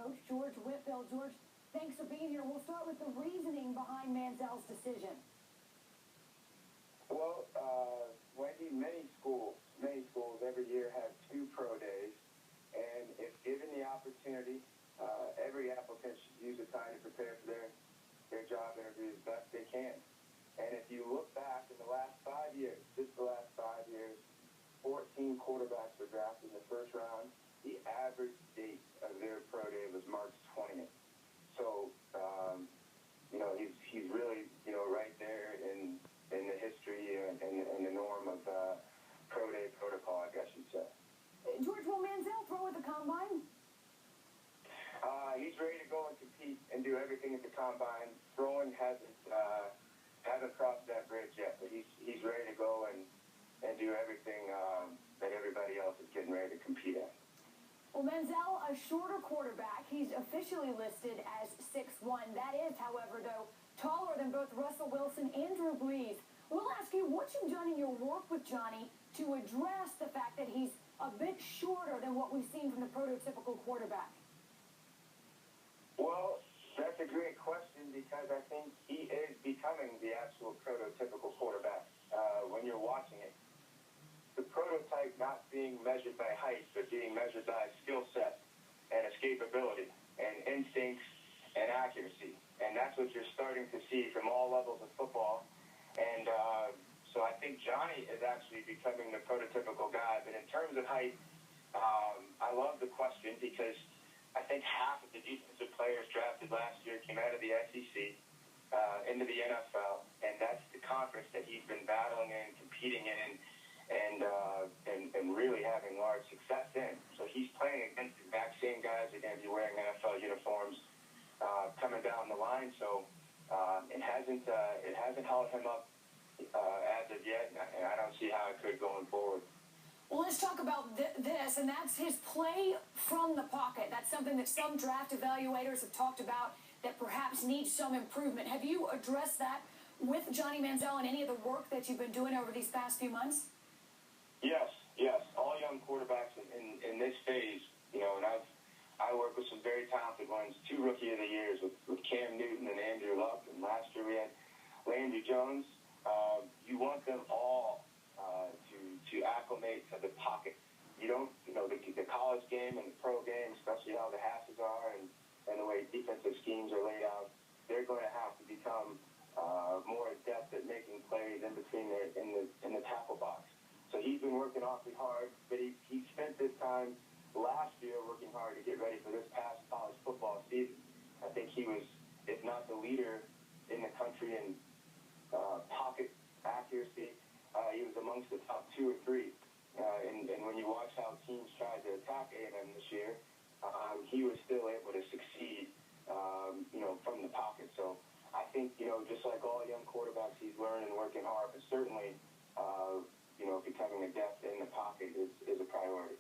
coach, George Whitfield. George, thanks for being here. We'll start with the reasoning behind Manziel's decision. Well, Wendy, many schools every year have 2 pro days, and if given the opportunity, every applicant should use the time to prepare for their job interview as best they can. And if you look back in the last 5 years, just the last 5 years, 14 quarterbacks were drafted in the first round. The average date of their pro day was March 20th. So, he's really, right there in the history and the norm of pro day protocol, I guess you'd say. George, will Manziel throw at the combine? He's ready to go and compete and do everything at the combine. Throwing hasn't crossed that bridge yet, but he's ready to go and do everything that everybody else is getting ready to compete at. Well, Manziel, a shorter quarterback. He's officially listed as 6'1". That is, however, though, taller than both Russell Wilson and Drew Brees. We'll ask you what you've done in your work with Johnny to address the fact that he's a bit shorter than what we've seen from the prototypical quarterback. Well, that's a great question because I think he is becoming the actual prototypical quarterback. When you're watching it, the prototype not being measured by height, but being measured by skill set and escapability and instincts and accuracy. And that's what you're starting to see from all levels of football. And so I think Johnny is actually becoming the prototypical guy. But in terms of height, I love the question because I think half of the defensive players drafted last year came out of the SEC into the NFL, and that's the conference that he's been battling in, competing in, and really having large success in. So he's playing against the exact same guys that are going to be wearing NFL uniforms coming down the line. So it hasn't held him up as of yet, and I don't see how it could going forward. Well, let's talk about this, and that's his play from the pocket. That's something that some draft evaluators have talked about that perhaps needs some improvement. Have you addressed that with Johnny Manziel and any of the work that you've been doing over these past few months? Yes. All young quarterbacks in this phase, and I work with some very talented ones. 2 Rookie of the Years with Cam Newton and Andrew Luck, and last year we had Landry Jones. You want them all to acclimate to the pocket. You don't, the college game and the pro game, especially how the hasses are and the way defensive schemes are laid out, they're going to have to become more adept at making plays in between in the tackle box. So he's been working awfully hard, but he spent this time last year working hard to get ready for this past college football season. I think he was, if not the leader in the country in pocket accuracy, he was amongst the top 2 or 3. And when you watch how teams tried to attack A&M this year, he was still able to succeed, from the pocket. So I think, just like all young quarterbacks, he's learning and working hard, but certainly, becoming adept in the pocket is a priority.